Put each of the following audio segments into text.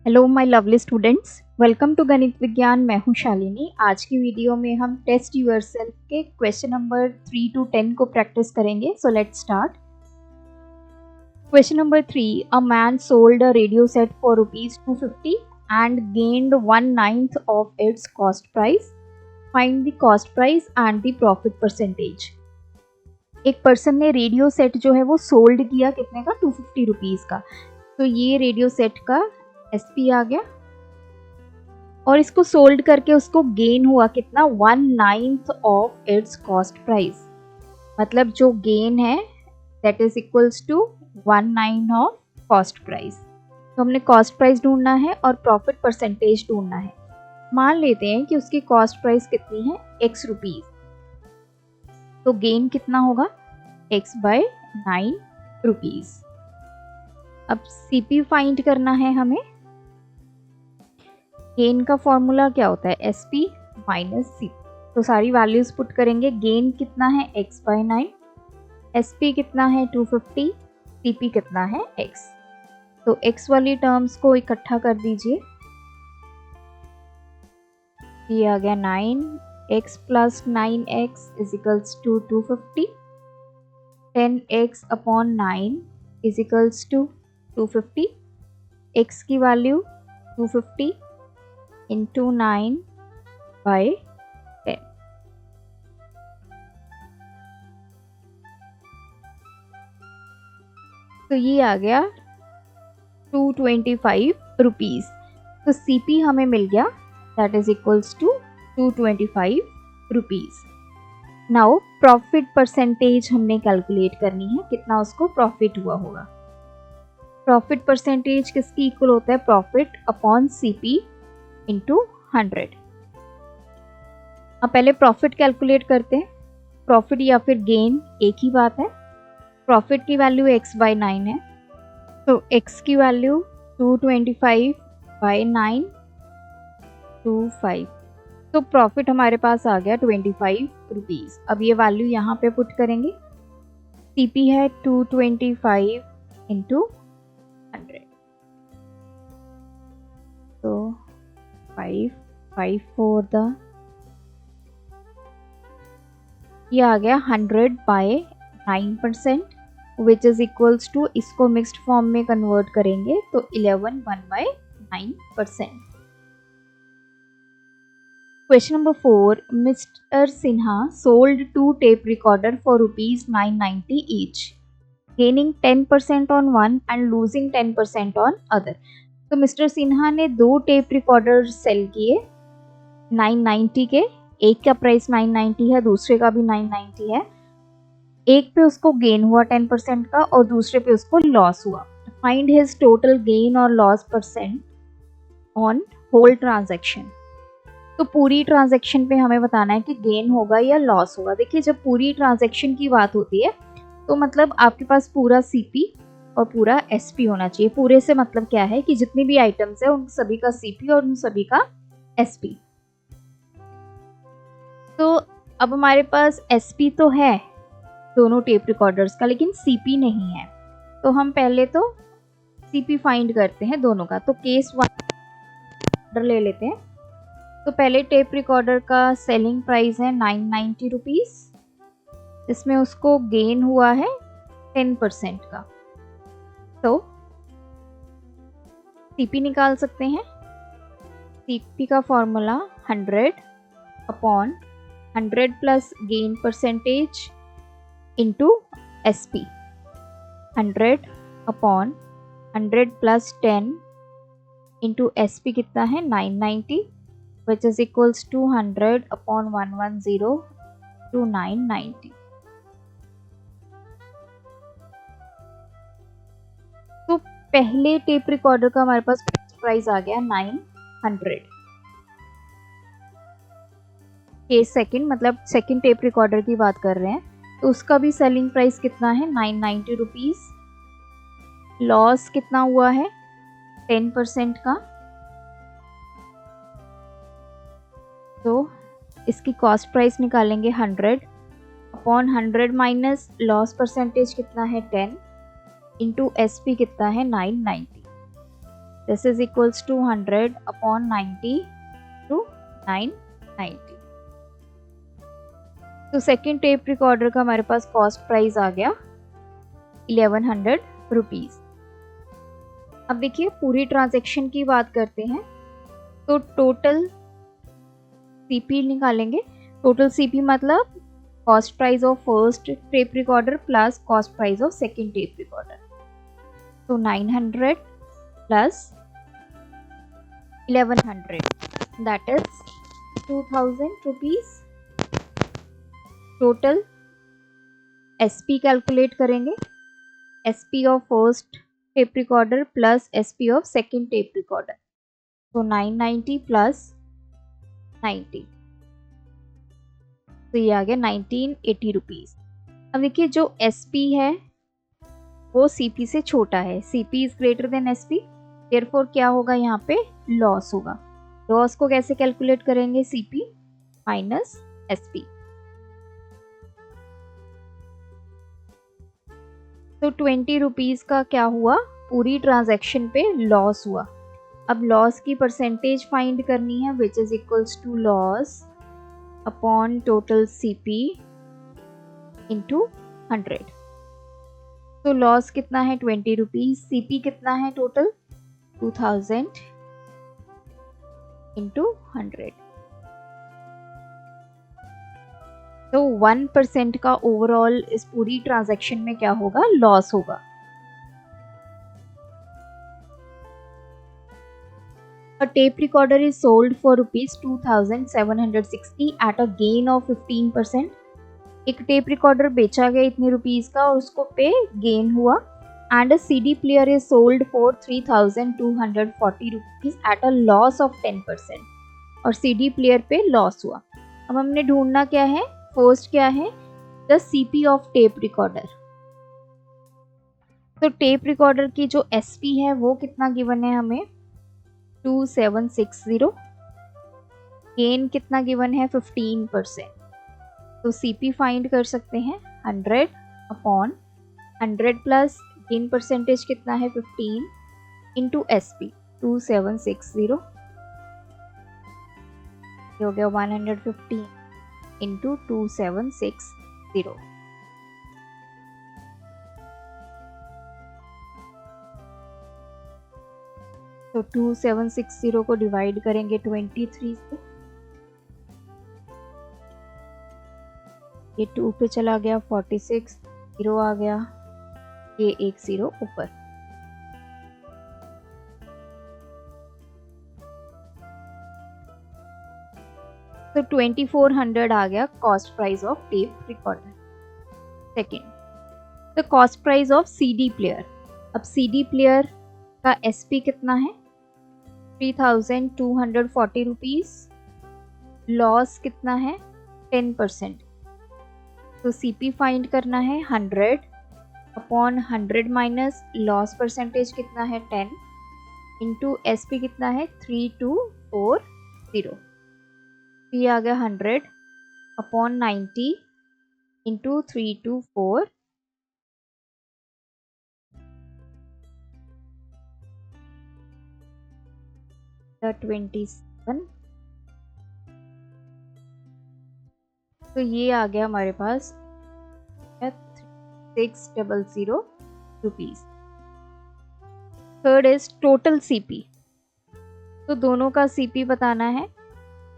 Hello my lovely students, welcome to Ganit Vigyan. मैं हूं शालिनी। आज की वीडियो में हम टेस्ट योरसेल्फ के क्वेश्चन नंबर 3 to 10 को प्रैक्टिस करेंगे। So let's start. Question number 3, a man sold a radio set for ₹250 and gained 1/9 of its cost price. Find the cost price and the profit percentage. एक person ने radio set जो है वो sold किया कितने का, ₹250 का। तो ये रेडियो सेट का एसपी आ गया और इसको सोल्ड करके उसको गेन हुआ कितना, 1/9 ऑफ इट्स कॉस्ट प्राइस। मतलब जो गेन है that is equals to 1/9 of cost price. तो हमने कॉस्ट प्राइस ढूंढना है और प्रॉफिट परसेंटेज ढूंढना है। मान लेते हैं कि उसकी कॉस्ट प्राइस कितनी है, x रुपीज। तो गेन कितना होगा, x/9 रुपीज। अब सीपी फाइंड करना है हमें। गेन का फॉर्मूला क्या होता है, SP माइनस सी। तो सारी वैल्यूज पुट करेंगे। गेन कितना है, x/9, SP कितना है 250, CP कितना है x। तो x वाली टर्म्स को इकट्ठा कर दीजिए। ये आ गया 9x plus 9x is equals to 250। 10x upon 9 is equals to 250। x की वैल्यू 250 into 9/10। तो ये आ गया 225 रुपीज। तो CP हमें मिल गया, that is equals to 225 rupees. Now profit percentage हमने कैलकुलेट करनी है, कितना उसको प्रॉफिट हुआ होगा। प्रॉफिट परसेंटेज किसकी इक्वल होता है, प्रॉफिट अपॉन CP इंटू 100। अब पहले प्रॉफिट कैलकुलेट करते हैं। प्रॉफिट या फिर गेन एक ही बात है। प्रॉफिट की वैल्यू x/9 है, तो x की वैल्यू 225/9 25। तो प्रॉफिट हमारे पास आ गया 25 रुपीज। अब ये वैल्यू यहाँ पे पुट करेंगे। CP है 225 इंटू 100। तो 5 for the, ये आ गया 100/9% विच इज इक्वल्स टू, इसको मिक्स्ड फॉर्म में कन्वर्ट करेंगे तो 11 1/9%। Question number 4, mister Sinha sold 2 tape recorder for ₹990 each, gaining 10% on one and losing 10% on other. तो मिस्टर सिन्हा ने 2 टेप रिकॉर्डर सेल किए 990 के। एक का प्राइस 990 है, दूसरे का भी 990 है। एक पे उसको गेन हुआ 10% का और दूसरे पे उसको लॉस हुआ। फाइंड हिज टोटल गेन और loss percent on whole transaction. तो पूरी ट्रांजैक्शन पे हमें बताना है कि गेन होगा या लॉस होगा। देखिए, जब पूरी ट्रांजैक्शन की बात होती है तो मतलब आपके पास पूरा CP और पूरा SP होना चाहिए। पूरे से मतलब क्या है कि जितनी भी आइटम्स है उन सभी का CP और उन सभी का SP। तो अब हमारे पास SP तो है दोनों टेप रिकॉर्डर्स का, लेकिन CP नहीं है। तो हम पहले तो CP फाइंड करते हैं दोनों का। तो केस 1 ले लेते हैं। तो पहले टेप रिकॉर्डर का सेलिंग प्राइस है 990 रुपीज। इसमें उसको गेन हुआ है 10% का। तो CP निकाल सकते हैं। CP का formula 100 upon 100 plus gain percentage into SP। 100 upon 100 plus 10 into SP कितना है 990, which is equals to 100 upon 110 to 990। तो पहले टेप रिकॉर्डर का हमारे पास प्राइस आ गया 900। केस सेकंड, मतलब सेकंड टेप रिकॉर्डर की बात कर रहे हैं, तो उसका भी सेलिंग प्राइस कितना है 990 रुपीज। लॉस कितना हुआ है 10% का। तो इसकी कॉस्ट प्राइस निकालेंगे 100 अपॉन 100 माइनस लॉस परसेंटेज कितना है 10 इंटू SP कितना है 990। This is equals to 100 upon 90 to 990। तो सेकेंड टेप रिकॉर्डर का हमारे पास कॉस्ट प्राइस आ गया 1100 रुपीज़। अब देखिए पूरी ट्रांजैक्शन की बात करते हैं तो टोटल सीपी निकालेंगे। टोटल सीपी मतलब cost price of first tape recorder plus cost price of second tape recorder. तो 900 plus 1100 that is 2000 rupees. Total SP calculate करेंगे, SP of first tape recorder plus SP of second tape recorder. तो 990 plus 90, तो ये आ गया 1980 rupees. अब देखिए जो एसपी है वो सीपी से छोटा है, CP is greater than SP, therefore क्या होगा यहाँ पे लॉस होगा। लॉस को कैसे कैलकुलेट करेंगे, सीपी माइनस एसपी। तो 20 रुपीज़ का क्या हुआ, पूरी ट्रांजैक्शन पे लॉस हुआ। अब लॉस की परसेंटेज फाइंड करनी है which is equals to loss upon total CP into 100। तो लॉस कितना है 20 रुपीज़, सीपी कितना है टोटल 2000 इंटू 100। तो 1% का ओवरऑल इस पूरी ट्रांजैक्शन में क्या होगा, लॉस होगा। A tape recorder is sold for rupees 2760 at a gain of 15%। एक टेप रिकॉर्डर बेचा गया इतने रुपीस का और उसको पे गेन हुआ। And a CD player is sold for 3240 rupees at a loss of 10%। और सीडी प्लेयर पे लॉस हुआ। अब हमने ढूंढना क्या है, फर्स्ट क्या है, the CP of tape recorder. तो टेप रिकॉर्डर की जो एसपी है वो कितना गिवन है हमें 2760, गेन कितना गिवन है 15%। तो सीपी फाइंड कर सकते हैं 100 अपॉन 100 प्लस गेन परसेंटेज कितना है 15 इंटू एसपी 2760, हो गया 115 इंटू 2760। तो 2760 को डिवाइड करेंगे 23 से, ये 2 पे चला गया 46, 0 आ गया, ये एक 0 ऊपर। तो 2400 आ गया cost price of tape recorder. Second the cost price of CD player. अब सीडी प्लेयर का एसपी कितना है 3240 रुपीज, लॉस कितना है 10%। तो सीपी फाइंड करना है 100 अपॉन 100 माइनस लॉस परसेंटेज कितना है 10 इंटू एसपी कितना है 3240। ये आ गया 100 अपॉन 90 इंटू 324, the 27। तो ये आ गया हमारे पास 600 rupees. Third is total CP. तो दोनों का सीपी बताना है।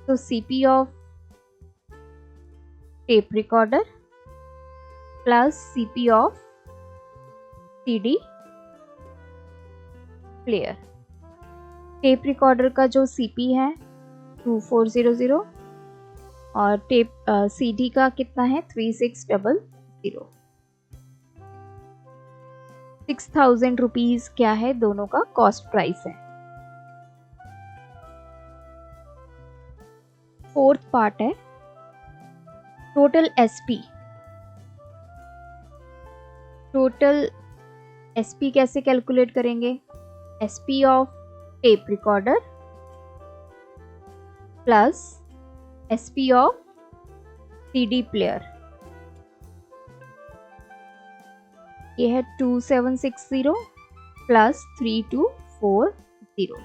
तो CP of tape recorder plus CP of CD player. Tape recorder का जो सीपी है 2400 और टेप सीडी का कितना है 3600। 6000 रुपीज क्या है, दोनों का कॉस्ट प्राइस है। फोर्थ पार्ट है टोटल एसपी। टोटल एसपी कैसे कैलकुलेट करेंगे, SP of tape recorder plus SP of CD player. ये है 2760 प्लस 3240। 0।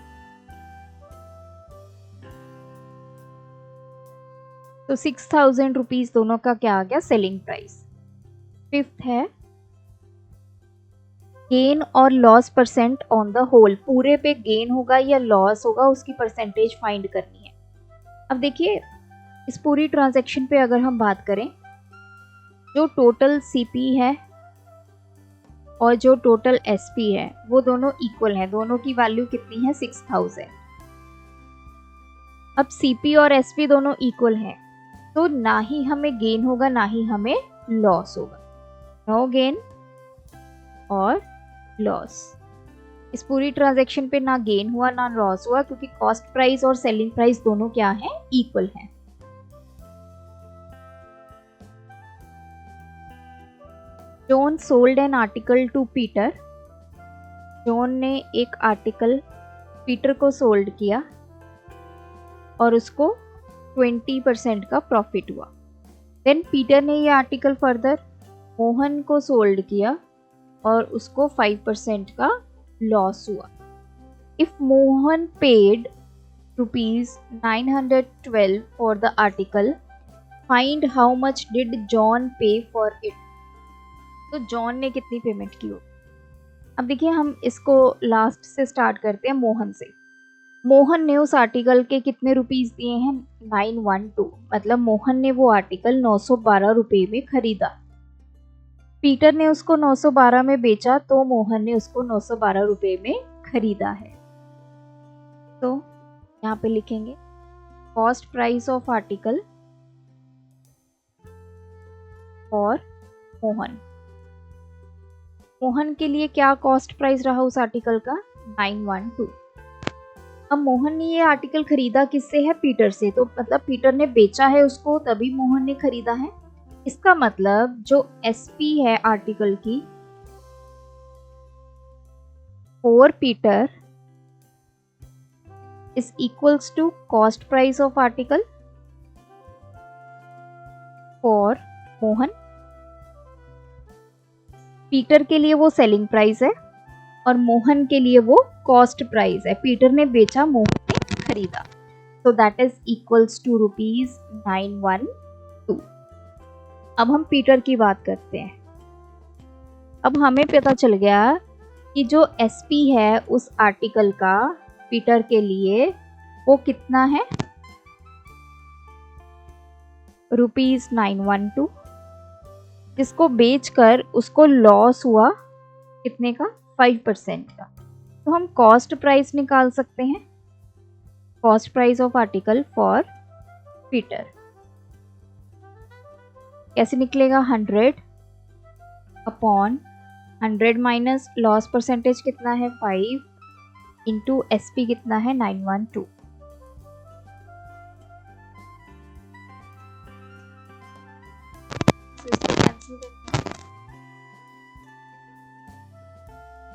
तो 6000 रुपीज दोनों का क्या आ गया सेलिंग प्राइस। फिफ्थ है गेन और loss percent on the whole, पूरे पे गेन होगा या लॉस होगा उसकी परसेंटेज फाइंड करनी है। अब देखिए इस पूरी ट्रांजैक्शन पे अगर हम बात करें, जो टोटल सीपी है और जो टोटल एसपी है वो दोनों इक्वल है, दोनों की वैल्यू कितनी है 6000। अब सीपी और एसपी दोनों इक्वल हैं तो ना ही हमें गेन होगा ना ही हमें लॉस होगा, नो गेन और लॉस। इस पूरी ट्रांजैक्शन पे ना गेन हुआ ना लॉस हुआ क्योंकि कॉस्ट प्राइस और सेलिंग प्राइस दोनों क्या है इक्वल हैं। John sold an article to Peter, John ने एक आर्टिकल पीटर को सोल्ड किया और उसको 20% का प्रॉफिट हुआ। देन पीटर ने ये आर्टिकल फर्दर मोहन को सोल्ड किया और उसको 5% का लॉस हुआ। If Mohan paid ₹912 for the article, find how much did John पे फॉर इट। तो जॉन ने कितनी पेमेंट की हो। अब देखिए हम इसको लास्ट से स्टार्ट करते हैं मोहन से। मोहन ने उस आर्टिकल के कितने रुपीस दिए हैं 912, मतलब मोहन ने वो आर्टिकल 912 रुपये में खरीदा। पीटर ने उसको 912 में बेचा तो मोहन ने उसको 912 रुपये में खरीदा है। तो यहाँ पे लिखेंगे cost price of article for Mohan. Mohan के लिए क्या कॉस्ट प्राइस रहा उस आर्टिकल का 912। अब मोहन ने ये आर्टिकल खरीदा किससे है पीटर से, तो मतलब पीटर ने बेचा है उसको तभी मोहन ने खरीदा है। इसका मतलब जो एसपी है आर्टिकल की for Peter is equals to cost price of article for Mohan. Peter के लिए वो सेलिंग प्राइस है और मोहन के लिए वो कॉस्ट प्राइस है। पीटर ने बेचा, मोहन ने खरीदा, तो दैट इज इक्वल्स टू ₹912। अब हम पीटर की बात करते हैं। अब हमें पता चल गया कि जो एसपी है उस आर्टिकल का पीटर के लिए वो कितना है ₹912, जिसको बेचकर उसको लॉस हुआ कितने का 5% का। तो हम कॉस्ट प्राइस निकाल सकते हैं, cost price of article for Peter. कैसे निकलेगा 100 अपॉन 100 माइनस लॉस परसेंटेज कितना है 5 इंटू एसपी कितना है 912। कैंसिल करते हैं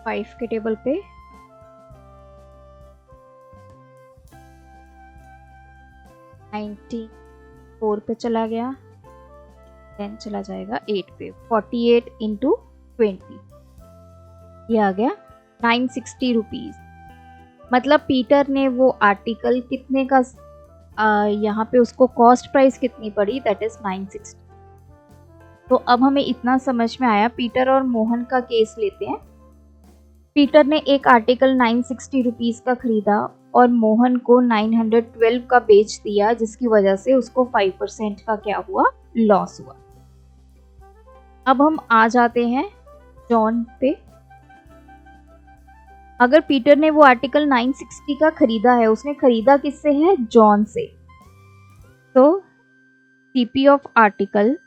5 के टेबल पे 94 पे चला गया, देन चला जाएगा 8 पे, 48 इंटू 20 ये आ गया 960 रुपीज। मतलब पीटर ने वो आर्टिकल कितने का यहाँ पे उसको कॉस्ट प्राइस कितनी पड़ी दैट इज 960। तो अब हमें इतना समझ में आया। पीटर और मोहन का केस लेते हैं। पीटर ने एक आर्टिकल 960 रुपीज का खरीदा और मोहन को 912 का बेच दिया, जिसकी वजह से उसको 5% का क्या हुआ लॉस हुआ। अब हम आ जाते हैं जॉन पे। अगर पीटर ने वो आर्टिकल 960 का खरीदा है, उसने खरीदा किससे है जॉन से, तो CP of article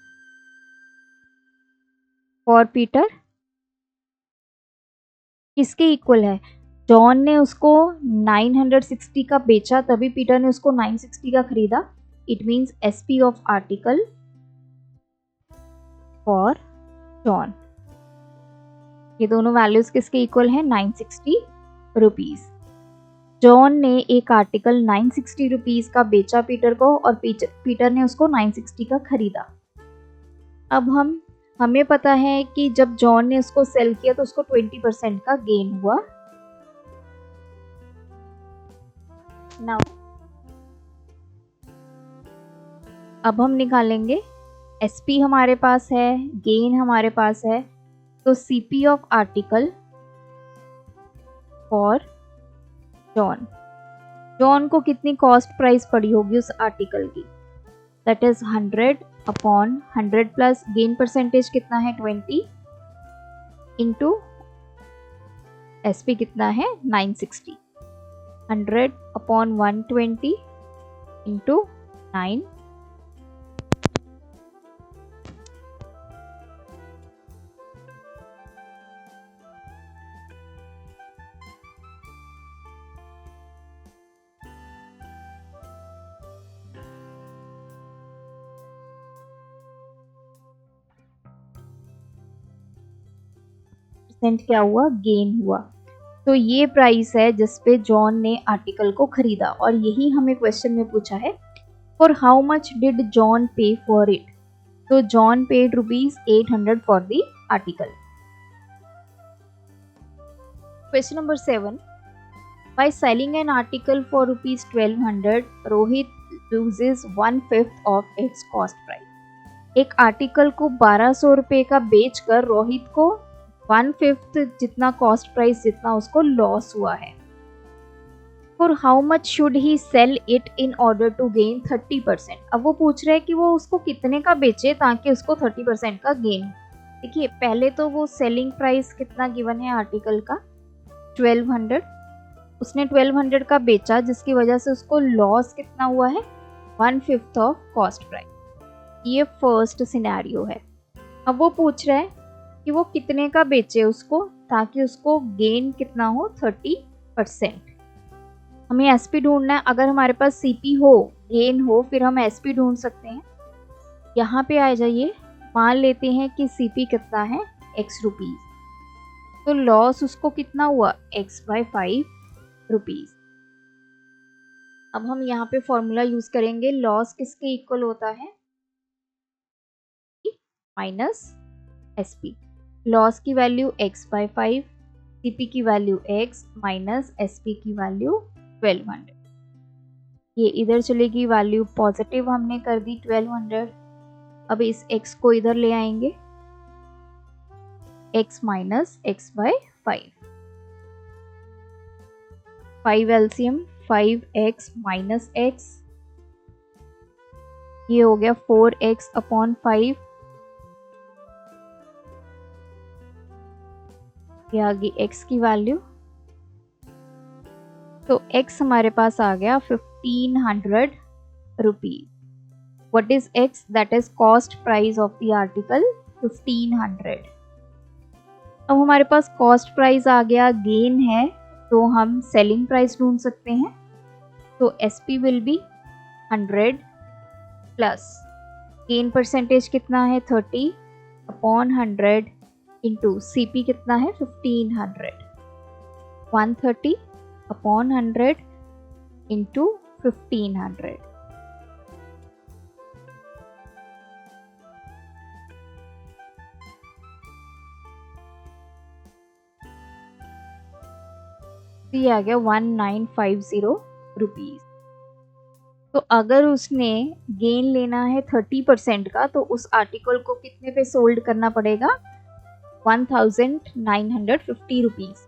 for Peter किसके इक्वल है, जॉन ने उसको 960 का बेचा तभी पीटर ने उसको 960 का खरीदा। It means SP of article for John, ये दोनों वैल्यूज किसके इक्वल है 960 रुपीज। जॉन ने एक आर्टिकल 960 रुपीज का बेचा पीटर को और पीटर ने उसको 960 का खरीदा। अब हमें पता है कि जब जॉन ने उसको सेल किया तो उसको 20% का गेन हुआ। नाउ अब हम निकालेंगे एसपी हमारे पास है, गेन हमारे पास है, तो CP of article for John. John को कितनी कॉस्ट प्राइस पड़ी होगी उस आर्टिकल की, that is 100 upon 100 plus gain percentage कितना है 20 इंटू एसपी कितना है 960, 100 अपॉन 120 इंटू 9। क्या हुआ, गेन हुआ। तो ये प्राइस है जिसपे जॉन ने आर्टिकल को खरीदा, और यही हमें क्वेश्चन में पूछा है for how much did John पे फॉर इट। तो John paid ₹800 for the article. Question number 7, by selling an article for ₹1200 Rohit loses 1/5 of its cost price. एक आर्टिकल को 1200 रुपए का बेचकर रोहित को 1/5 जितना कॉस्ट प्राइस जितना उसको लॉस हुआ है। For how much should he sell it in order to gain 30%। अब वो पूछ रहे हैं कि वो उसको कितने का बेचे ताकि उसको 30% का गेन। देखिए पहले तो वो सेलिंग प्राइस कितना गिवन है आर्टिकल का 1200, उसने 1200 का बेचा जिसकी वजह से उसको लॉस कितना हुआ है 1/5 ऑफ कॉस्ट प्राइस। ये फर्स्ट सिनेरियो है। अब वो पूछ रहे हैं कि वो कितने का बेचे उसको ताकि उसको गेन कितना हो 30%। हमें एसपी ढूंढना है। अगर हमारे पास सीपी हो, गेन हो, फिर हम एसपी ढूंढ सकते हैं। यहाँ पे आ जाइए, मान लेते हैं कि सीपी कितना है x रुपीज, तो लॉस उसको कितना हुआ x/5 रुपीज। अब हम यहाँ पे फॉर्मूला यूज करेंगे, लॉस किसके इक्वल होता है माइनस एसपी। लॉस की वैल्यू x/5, सीपी की वैल्यू x माइनस एसपी की वैल्यू 1200। ये इधर चलेगी, वैल्यू पॉजिटिव हमने कर दी 1200। अब इस x को इधर ले आएंगे, x minus x/5, 5 LCM 5x minus x, ये हो गया 4x अपॉन 5, ये आ गई x की वैल्यू। तो x हमारे पास आ गया 1500 rupees. What is x? That is cost price of the article 1500। अब हमारे पास कॉस्ट प्राइस आ गया, गेन है, तो हम सेलिंग प्राइस ढूंढ सकते हैं। तो SP will be 100 plus gain percentage कितना है 30 अपॉन 100 इंटू सीपी कितना है 1500, 130 अपॉन 100 इंटू 1500। ये आ गया 1950 रुपीज। तो अगर उसने गेन लेना है 30% का, तो उस आर्टिकल को कितने पे सोल्ड करना पड़ेगा 1950 rupees.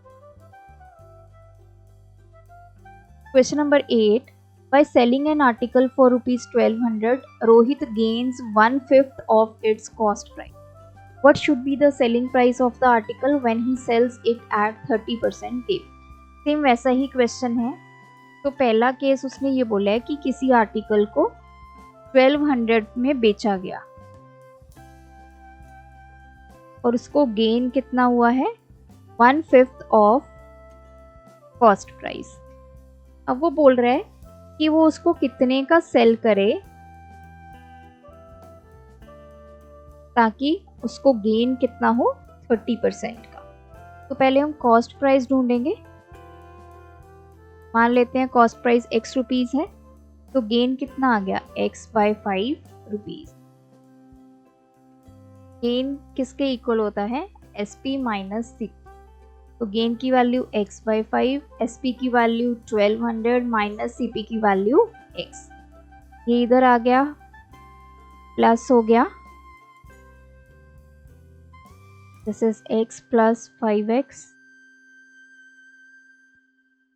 Question number 8, by selling an article for ₹1200 Rohit gains 1/5 of its cost price. What should be the selling price of the article when he sells it at 30% dip? Same वैसा ही question है। तो पहला case उसने ये बोला है कि किसी आर्टिकल को 1200 में बेचा गया और उसको गेन कितना हुआ है 1/5 ऑफ कॉस्ट प्राइस। अब वो बोल रहा है कि वो उसको कितने का सेल करे ताकि उसको गेन कितना हो 30% का। तो पहले हम कॉस्ट प्राइस ढूंढेंगे। मान लेते हैं कॉस्ट प्राइस x रुपीज है, तो गेन कितना आ गया x/5 रुपीज। गेन किसके इक्वल होता है एसपी माइनस सी। तो तो गेन की वैल्यू x/5, SP की वैल्यू 1200 माइनस CP की वैल्यू x, ये इधर आ गया, प्लस हो गया, this is x plus 5x,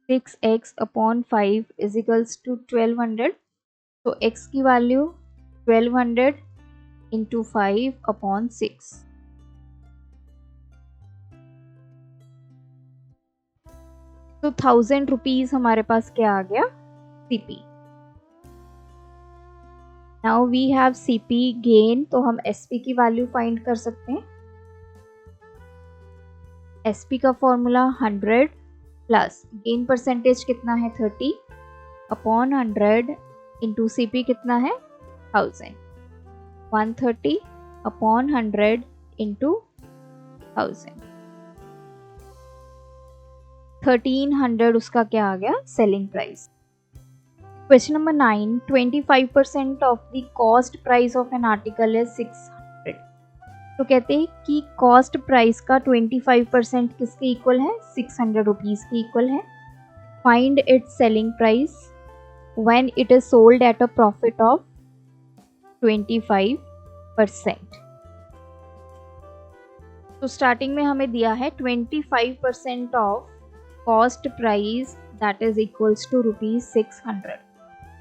6x upon 5 is equals to 1200, तो x की वैल्यू 1200 इंटू 5 अपॉन 6, तो 1000 रुपीज हमारे पास क्या आ गया, CP। Now we have CP gain, तो हम SP की वैल्यू फाइंड कर सकते हैं। SP का फॉर्मूला 100 प्लस गेन परसेंटेज कितना है 30 अपॉन 100 इंटू CP कितना है 1000, 130 अपॉन 100 इंटू 1000, 1300 उसका क्या आ गया, selling price. Question number 9, 25% of the cost price of an article is 600। तो कहते हैं कि कॉस्ट प्राइस का 25% किसके इक्वल है, 600 रुपीज के इक्वल है। Find its selling price when it is sold at a profit of 25%। तो स्टार्टिंग में हमें दिया है 25% of cost price that is equals to ₹600।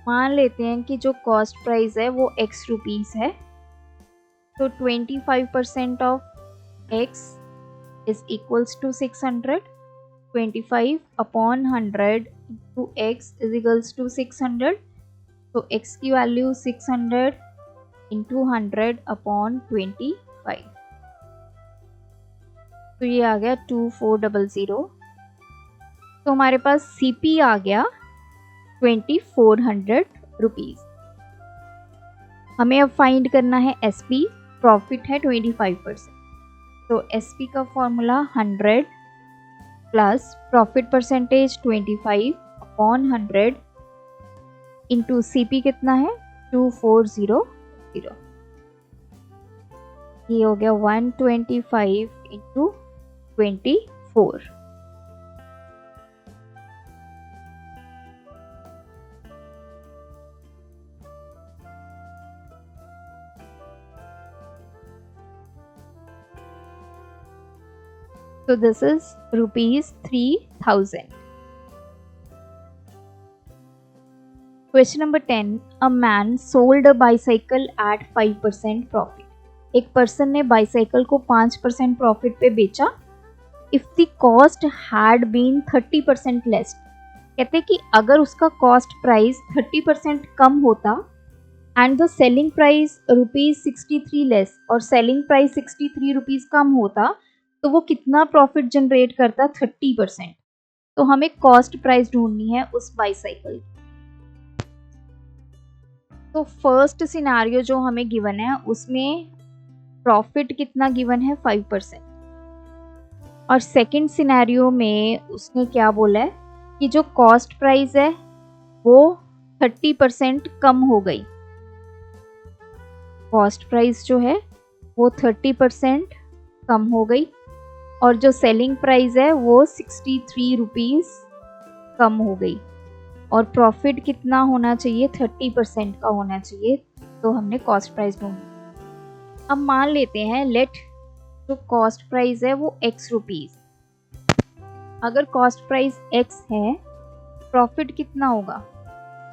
मान लेते हैं कि जो कॉस्ट प्राइस है वो x रुपीस है, तो 25% of x is equals to 600, 25 upon 100 into x is equals to 600, तो x की वैल्यू 600 इंटू 100 अपॉन 25, तो ये आ गया 2400। तो हमारे पास CP आ गया 2400 रुपीज। हमें अब फाइंड करना है SP, प्रॉफिट है 25%, तो SP का formula 100 plus profit percentage 25 upon 100 into CP कितना है 2400, ये हो गया 125 into 24। So this is ₹3000. Question number 10. A man sold a bicycle at 5% profit. एक पर्सन ने बाइसाइकिल को 5% प्रॉफिट पे बेचा। If the cost had been 30% less. कहते कि अगर उसका कॉस्ट प्राइस 30% कम होता and the selling price ₹63 less और सेलिंग प्राइस 63 रुपीज कम होता, तो वो कितना प्रॉफिट जनरेट करता, 30%। तो हमें कॉस्ट प्राइस ढूंढनी है उस बाइसाइकिल की। तो फर्स्ट सिनेरियो जो हमें गिवन है उसमें प्रॉफिट कितना गिवन है 5%, और सेकंड सिनेरियो में उसने क्या बोला है कि जो कॉस्ट प्राइस है वो 30% कम हो गई। कॉस्ट प्राइस जो है वो 30% कम हो गई और जो सेलिंग प्राइस है वो 63 रुपीज कम हो गई, और प्रॉफिट कितना होना चाहिए, 30% का होना चाहिए। तो हमने कॉस्ट प्राइस ढूंढी। अब मान लेते हैं लेट जो कॉस्ट प्राइस है वो x रुपीज, अगर कॉस्ट प्राइस x है, प्रॉफिट कितना होगा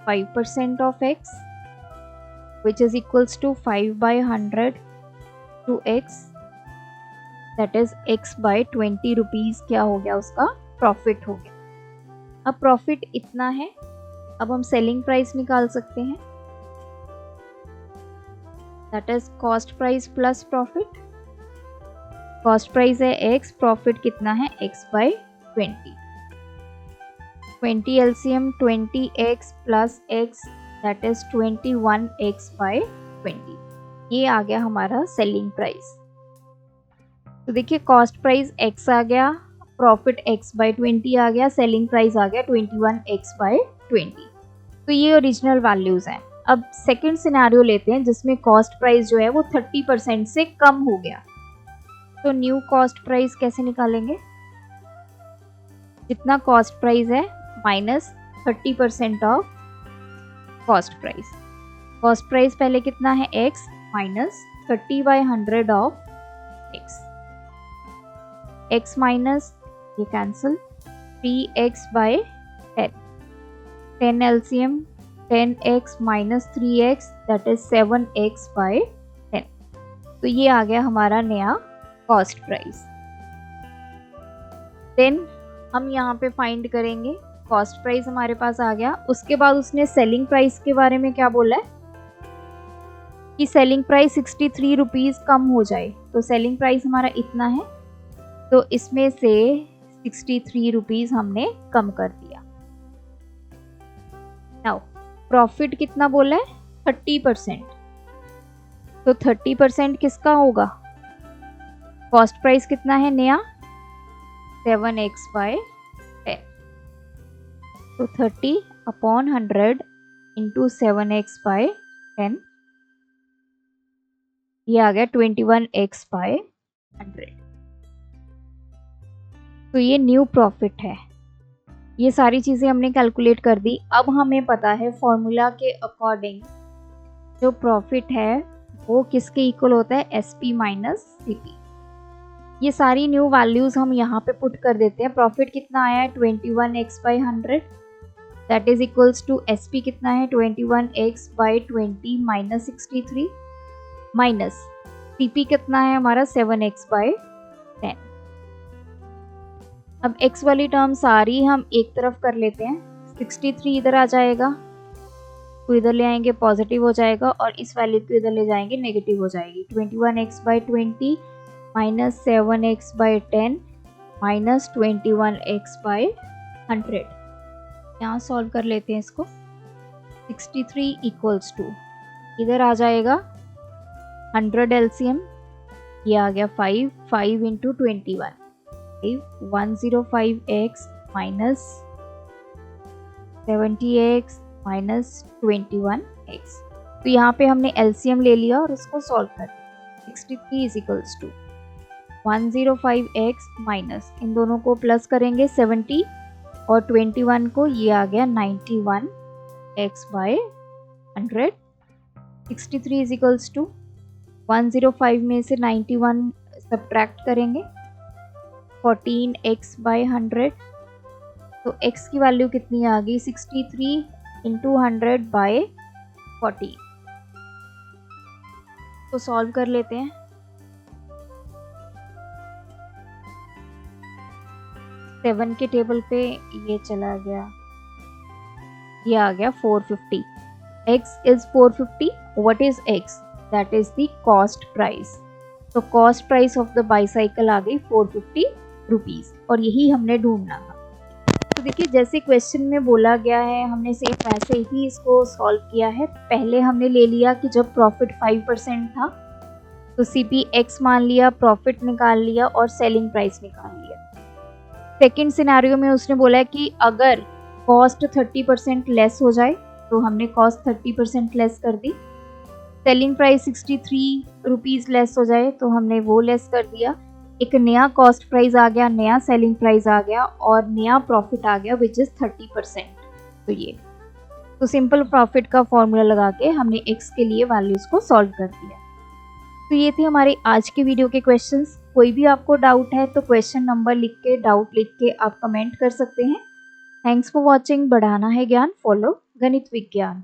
5% of x which is equals to 5/100 to x, that is x by 20 rupees क्या हो गया, उसका प्रॉफिट हो गया। अब प्रॉफिट इतना है, अब हम सेलिंग प्राइस निकाल सकते हैं, that is cost price plus profit. Cost price है x, प्रॉफिट कितना है x by 20, 20 LCM 20x plus x that is 21x by 20, ये आ गया हमारा सेलिंग प्राइस। तो देखिए कॉस्ट प्राइस x आ गया, प्रॉफिट x बाय 20 आ गया, सेलिंग प्राइस आ गया 21x बाय 20। तो ये ओरिजिनल वैल्यूज हैं। अब सेकंड सिनेरियो लेते हैं जिसमें कॉस्ट प्राइस जो है वो 30% से कम हो गया। तो न्यू कॉस्ट प्राइस कैसे निकालेंगे, जितना कॉस्ट प्राइस है minus 30% of cost price. Cost price पहले कितना है x minus 30/100 of x। x minus ये cancel 3x/10 10 LCM 10x minus 3x that is 7x/10। तो ये आ गया हमारा नया कॉस्ट प्राइस। देन हम यहाँ पे फाइंड करेंगे कॉस्ट प्राइस हमारे पास आ गया। उसके बाद उसने सेलिंग प्राइस के बारे में क्या बोला है कि सेलिंग प्राइस 63 रुपीज़ कम हो जाए। तो सेलिंग प्राइस हमारा इतना है, तो इसमें से 63 रुपीज़ हमने कम कर दिया। नाउ प्रॉफिट कितना बोला है 30%। तो 30% किसका होगा? कॉस्ट प्राइस कितना है नया 7x/10। तो 30/100 इंटू 7x/10 ये आ गया 21x/100। तो ये न्यू प्रॉफिट है। ये सारी चीज़ें हमने कैलकुलेट कर दी। अब हमें पता है फॉर्मूला के अकॉर्डिंग जो प्रॉफिट है वो किसके इक्वल होता है SP माइनस CP। ये सारी न्यू वैल्यूज़ हम यहाँ पे पुट कर देते हैं। प्रॉफिट कितना आया है 21x/100 that is equals to SP कितना है 21x/20 माइनस 63 माइनस CP कितना है हमारा 7x/10। अब x वाली टर्म सारी हम एक तरफ कर लेते हैं। 63 इधर आ जाएगा तो इधर ले आएंगे पॉजिटिव हो जाएगा, और इस वैल्यू को इधर ले जाएंगे नेगेटिव हो जाएगी। 21x/20 minus 7x/10 minus 21x/100। यहाँ सॉल्व कर लेते हैं इसको। 63 इक्वल्स टू इधर आ जाएगा 100 LCM, ये आ गया 5 into 21 105x minus 70x minus 21x। तो यहाँ पे हमने LCM ले लिया और उसको सॉल्व कर दिया। 63 is equals to 105x minus इन दोनों को प्लस करेंगे 70 और 21 को, ये आ गया 91x/100। 63 इज इक्वल्स टू 105 में से 91 सब्ट्रैक्ट करेंगे 14x/100। तो x की वैल्यू कितनी आ गई 63 इंटू 100/14। तो सॉल्व कर लेते हैं। सेवन के टेबल पे ये चला गया, ये आ गया 450। x is 450। What is x? That is the cost price. तो cost price of the bicycle आ गई 450 रुपीज़, और यही हमने ढूंढना था। तो देखिए जैसे क्वेश्चन में बोला गया है हमने सेम वैसे ही इसको सॉल्व किया है। पहले हमने ले लिया कि जब प्रॉफिट 5% था तो CP x मान लिया, प्रॉफिट निकाल लिया और सेलिंग प्राइस निकाल लिया। सेकेंड सिनेरियो में उसने बोला है कि अगर कॉस्ट 30% लेस हो जाए, तो हमने कॉस्ट 30% लेस कर दी। सेलिंग प्राइस 63 रुपीज़ लेस हो जाए तो हमने वो लेस कर दिया। एक नया कॉस्ट प्राइस आ गया, नया सेलिंग प्राइस आ गया और नया प्रॉफिट आ गया विच इज़ 30%। तो ये तो सिंपल प्रॉफिट का फॉर्मूला लगा के हमने x के लिए वैल्यूज़ को सॉल्व कर दिया। तो ये थे हमारे आज के वीडियो के क्वेश्चंस। कोई भी आपको डाउट है तो क्वेश्चन नंबर लिख के, डाउट लिख के आप कमेंट कर सकते हैं। Thanks for watching. बढ़ाना है ज्ञान, फॉलो गणित विज्ञान।